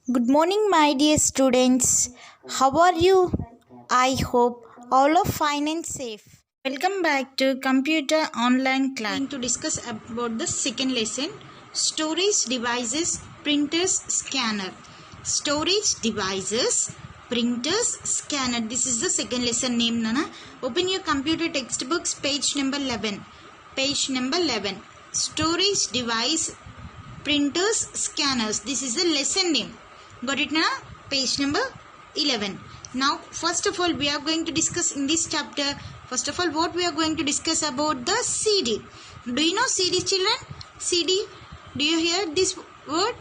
Good morning, my dear students. How are you? I hope all are fine and safe. Welcome back to Computer Online Class. Going to discuss about the second lesson, storage devices, printers, scanner. Storage devices, printers, scanner. This is the second lesson name, Nana. Open your computer textbooks, page number 11. Page number 11. Storage device, printers, scanners. This is the lesson name. Got it now? Page number 11. Now first of all we are going to discuss in this chapter, first of all what we are going to discuss about the CD. Do you know CD, children? CD. Do you hear this word?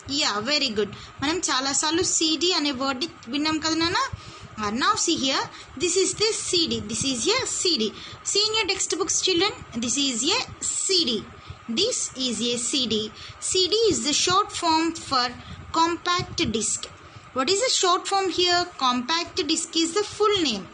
Yeah, very good. Manam chala salu CD ane word vinnam kada nana. Now see here, this is the CD. This is a CD. See in your textbooks, children. This is a CD. This is a CD. CD is the short form for compact disc. What is the short form here? Compact disc is the full name.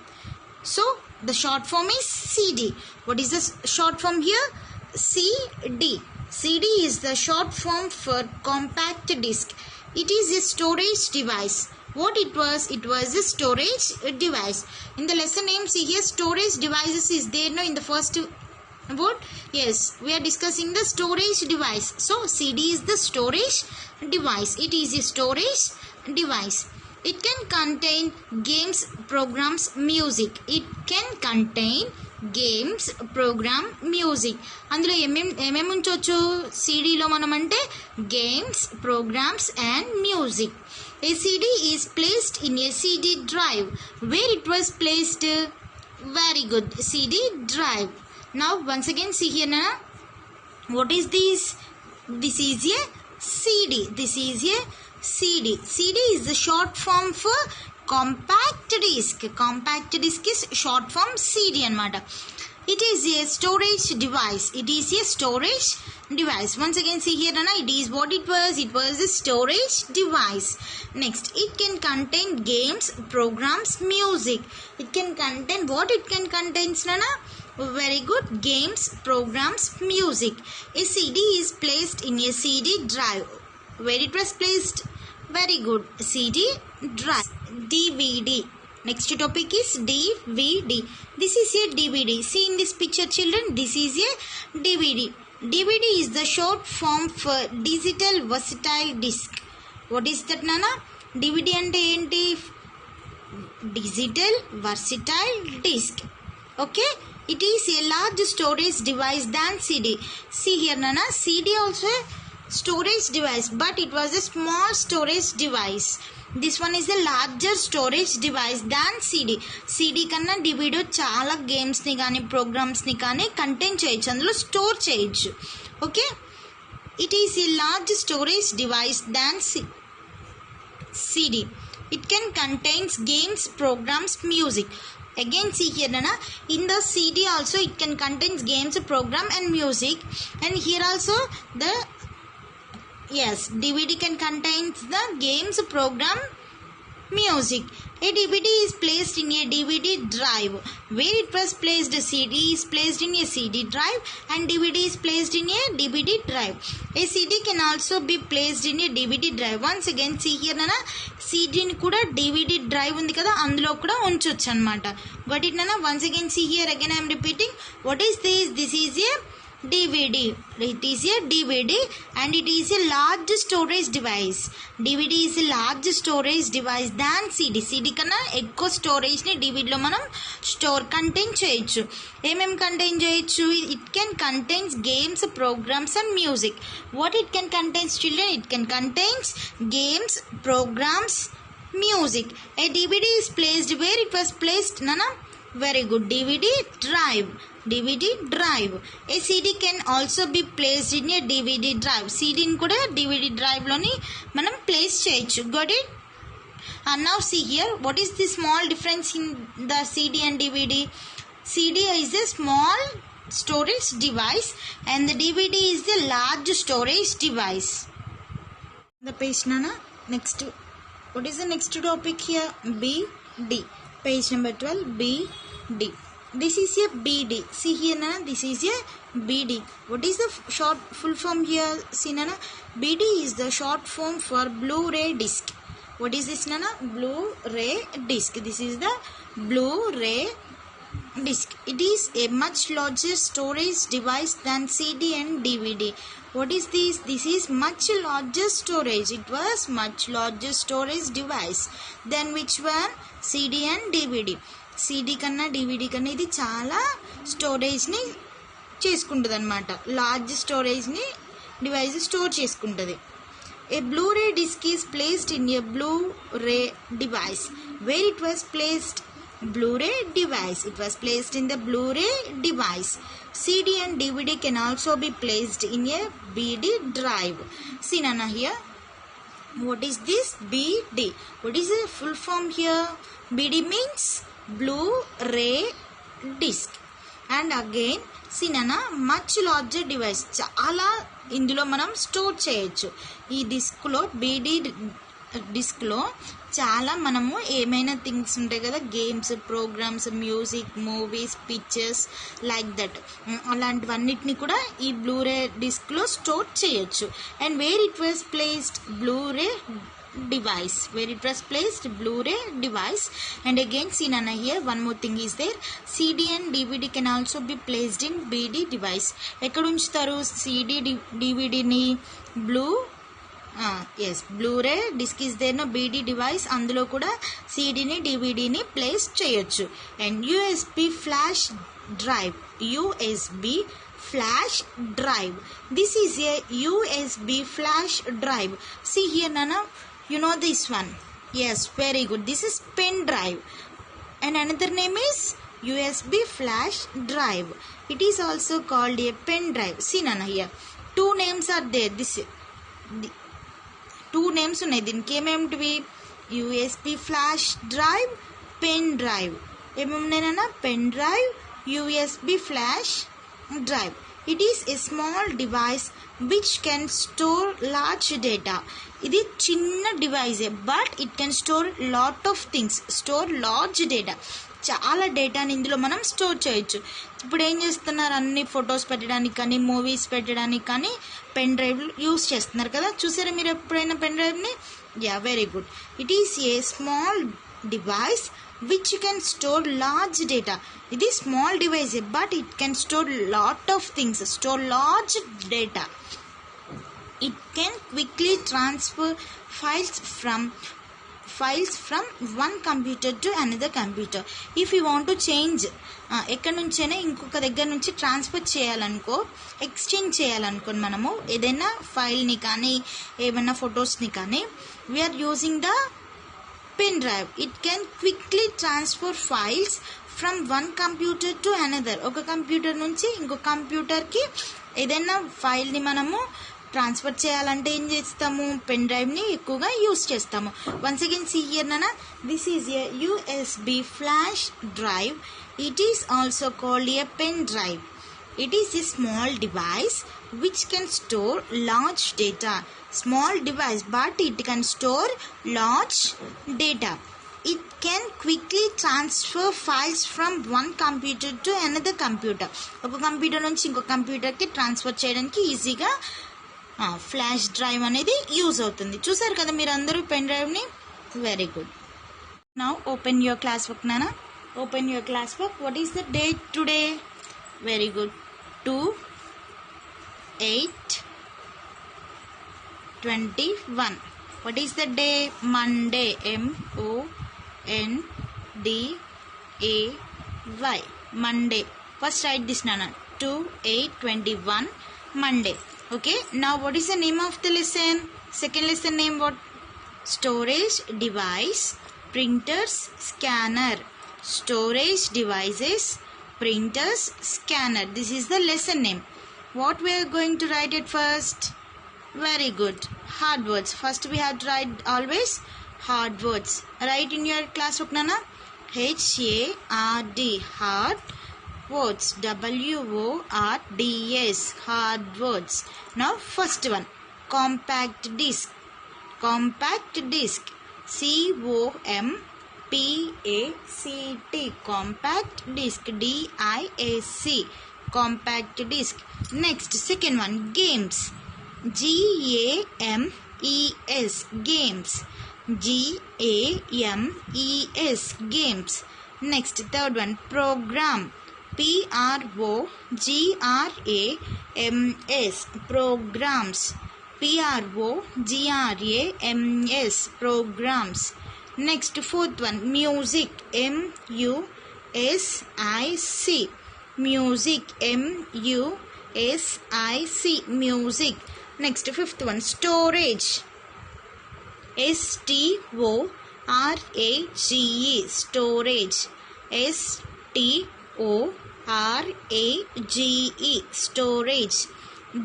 So the short form is CD. What is the short form here? CD. CD is the short form for compact disc. It is a storage device. What it was? It was a storage device. In the lesson name, see here, storage devices is there now in the first word. Yes, we are discussing the storage device. So CD is the storage device. It is a storage device. It can contain games, programs, music. It can contain games, program, music. అందులో ఏమేమి ఉంచవచ్చు సిడీలో మనం అంటే games, programs and music. A CD is placed in a CD drive. Where it was placed? Very good. CD drive. Now once again see here na. What is this? This is a CD. This is a CD. CD is the short form for compact disc. Compact disc is short form CD anamata. It is a storage device. It is a storage device. Once again see here na, it is what it was. It was a storage device. Next, it can contain games, programs, music. It can contain what? It can contain nana. Very good. Games, programs, music. A CD is placed in a CD drive. Where it was placed? Very good. CD drive. DVD. Next topic is DVD. This is a DVD. See in this picture, children. This is a DVD. DVD is the short form for digital versatile disc. What is that, Nana? DVD ante enti? Digital versatile disc. Okay. It is a large storage device than CD. See here, Nana. CD also a storage device, but it was a small storage device. This one is a larger storage device than CD. CD కన్నా DVD చాలా games ని కానీ programmes ని కానీ contain చేయొచ్చు, అందులో store చేయొచ్చు. Okay, it is a large storage device than CD. It can contains games, programs, music. Again see here nana, in the CD also it can contains games, program and music. And here also the yes, DVD can contain the games, program, music. A DVD is placed in a DVD drive. Where it was placed? CD is placed in a CD drive and DVD is placed in a DVD drive. A CD can also be placed in a DVD drive. Once again see here nana, CD ni kuda DVD drive undi kada, అందులో కూడా ఉంచొచ్చు అన్నమాట. Got it nana? Once again see here, again I am repeating. What is this? This is a DVD. It is a DVD and it is a large storage device. DVD is a large storage device than CD. CD కన్నా ఎక్కువ storage ని DVD లో మనం store contain చేయొచ్చు. ఏమేమి contain చేయొచ్చు? It can contains games, programs and music. What it can contains, children? It can contains games, programs, music. A DVD is placed where it was placed, nana? Very good. DVD drive. DVD drive. A CD can also be placed in a DVD drive. CD ni kuda DVD drive loni manam place cheyochu. Got it? And now see here, what is the small difference in the CD and DVD? CD is a small storage device and the DVD is the large storage device. The page nana. Next, what is the next topic here? BD. Page number 12. BD. This is a BD. See here, Nana. This is a BD. What is the short full form here? See, Nana. BD is the short form for Blu-ray disc. What is this, Nana? Blu-ray disc. This is the Blu-ray disc. It is a much larger storage device than CD and DVD. What is this? This is much larger storage. It was much larger storage device than which one? CD and DVD. CD కన్నా DVD కన్నా ఇది చాలా స్టోరేజ్ని చేసుకుంటుంది అనమాట. Large స్టోరేజ్ని device store చేసుకుంటుంది. A Blu-ray disc is placed in a Blu-ray device. Where it was placed? Blu-ray device. It was placed in the Blu-ray device. CD and DVD can also be placed in a BD drive. See Nana here. What is this? BD. What is the full form here? BD means Blu-ray disc. And again, see Nana, much larger device. చాలా ఇందులో మనం store చేయొచ్చు. ఈ డిస్క్లో బీడీ డిస్క్లో చాలా మనము ఏమైనా థింగ్స్ ఉంటాయి కదా, games, programs, music, movies, pictures like that, అలాంటివన్నిటిని కూడా ఈ బ్లూరే డిస్క్లో స్టోర్ చేయొచ్చు. And where it was placed? Blu ray device. Where it was placed? Blu-ray device. And again, see Nana here, one more thing is there. CD and DVD can also be placed in BD device. ఎక్కడ ఉంచుతారు CD DVD ని? yes, Blu-ray disc is there, no? BD device, అందులో కూడా CD ని DVD ని place చేయొచ్చు. And USB flash drive. USB flash drive. This is a USB flash drive. See here Nana, you know this one. Yes, very good. This is pen drive. And another name is USB flash drive. It is also called a pen drive. See Nana here. Two names are there. Two names ఉన్నాయి దీనికి. ఏమేమిటివి? USB flash drive, pen drive. ఏమేమున్నాయి నాన్న? Pen drive, USB flash drive. It is a small device which can store large data. ఇది చిన్న డివైజే, but it can store lot of things. Store large data, చాలా డేటాని ఇందులో మనం స్టోర్ చేయొచ్చు. ఇప్పుడు ఏం చేస్తున్నారు, అన్ని ఫొటోస్ పెట్టడానికి కానీ, మూవీస్ పెట్టడానికి కానీ పెన్ డ్రైవ్ యూస్ చేస్తున్నారు కదా. చూసారా మీరు ఎప్పుడైనా పెన్ డ్రైవ్ని? Yeah, very good. It is a small device which can store large data. It is small device but it can store lot of things, store large data. It can quickly transfer files from one computer to another computer. If you want to change ఎక్కడి నుంచైనా ఇంకొక దగ్గర నుంచి transfer చేయాలనుకో, exchange చేయాలనుకో, మనము ఏదైనా ఫైల్ని కానీ ఏమైనా ఫొటోస్ని కానీ, we're using the pen drive. It can quickly transfer files from one computer to another. ఒక కంప్యూటర్ నుంచి ఇంకో కంప్యూటర్కి ఏదైనా ఫైల్ని మనము ట్రాన్స్ఫర్ చేయాలంటే ఏం చేస్తాము? పెన్ డ్రైవ్ని ఎక్కువగా యూస్ చేస్తాము. వన్స్ అగైన్ సీ హియర్ నాన్న, this is a USB flash drive. It is also called a pen drive. It is a small device which can store large data. Small device but it can store large data. It can quickly transfer files from one computer to another computer. ఒక computer నుంచి ఇంకో కంప్యూటర్కి transfer చేయడానికి ఈజీగా flash drive అనేది use అవుతుంది. చూసారు కదా మీరు అందరూ పెన్ డ్రైవ్ని. Very good. Now open your class work నాన్న. Open your class work. What is the date today? Very good. 2/8/21. What is the day? Monday. MONDAY. Monday. First write this nana. 2/8/21 Monday. Okay. Now what is the name of the lesson? Second lesson name what? Storage device, printers, scanner. Storage devices, printers, scanner. This is the lesson name. What we are going to write it first? Very good. Hard words. First we have to write always hard words. Write in your classbook nana. HARD. Hard words. WORDS. Hard words. Now first one. Compact disc. Compact disc. COMPACT. Compact disc. DISC. Compact disc. Next, second one, games. G-A-M-E-S, games. G-A-M-E-S, games. Next, third one, program. P-R-O-G-R-A-M-S, programs. P-R-O-G-R-A-M-S, programs. Next, fourth one, music. M-U-S-I-C, music. M-U-S-I-C, music. Next, fifth one, storage. S-T-O-R-A-G-E, storage. S-T-O-R-A-G-E, storage.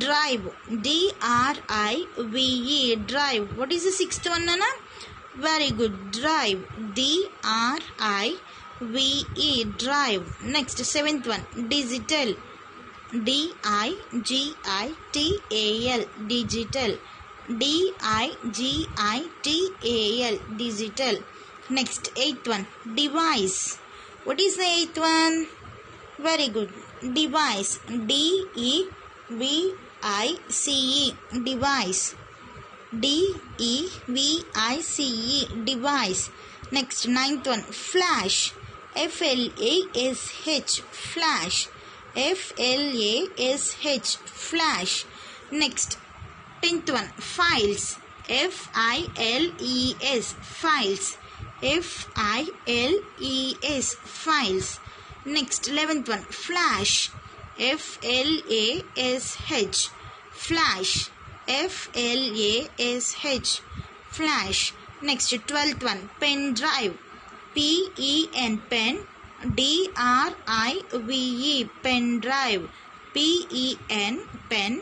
Drive. D-R-I-V-E, drive. What is the sixth one, Nana? Very good. Drive. D-R-I-V-E, drive. Next, seventh one, digital. D-I-G-I-T-A-L, digital. D-I-G-I-T-A-L, digital. Next, eighth one, device. What is the eighth one? Very good. Device. D-E-V-I-C-E, device. D-E-V-I-C-E, device. Next, ninth one, flash. F-L-A-S-H, flash. F-L-A-S-H, flash. Next, tenth one, files. F-I-L-E-S, files. F-I-L-E-S, files. Next, 11th one, flash. F-L-A-S-H, flash. F-L-A-S-H, flash. Next, 12th one, pen drive. P-E-N, pen. D-R-I-V-E, pen drive. P-E-N, pen.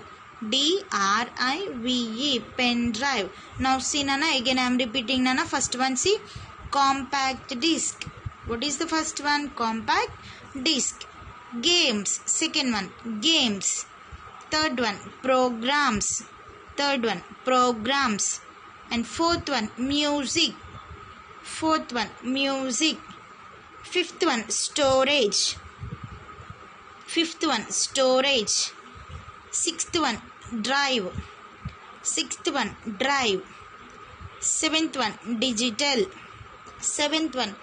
D-R-I-V-E, pen drive. Now see, Nana, again I am repeating, Nana. First one, see, compact disc. What is the first one? Compact disc. Games. Second one, games. Third one, programs. Third one, programs. And fourth one, music. Fourth one, music. Fifth one, storage. Fifth one, storage. Sixth one, drive. Sixth one, drive. Seventh one, digital. Seventh one,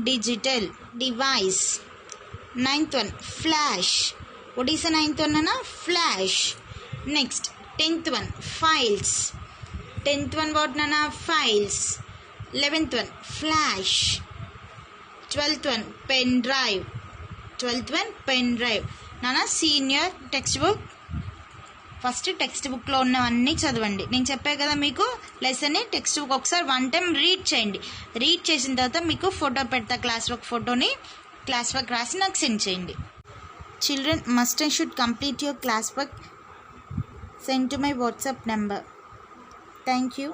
digital. Device. Ninth one, flash. What is the ninth one, Nana? Flash. Next, 10th one, files. 10th one, what, Nana? Files. 11th one, flash. 12th one, pen drive. 12th one, pen drive. Nana, see in your textbook. First text బుక్లో ఉన్నవన్నీ చదవండి. నేను చెప్పే కదా మీకు లెసన్ని text book ఒకసారి 1 time read చేయండి. Read చేసిన తర్వాత మీకు ఫోటో పెడతా, క్లాస్ వర్క్ ఫోటోని క్లాస్ వర్క్ రాసి నాకు సెండ్ చేయండి. Children must and should complete your class work. Send to my WhatsApp number. Thank you.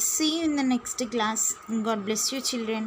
See you in the next class. God bless you, children.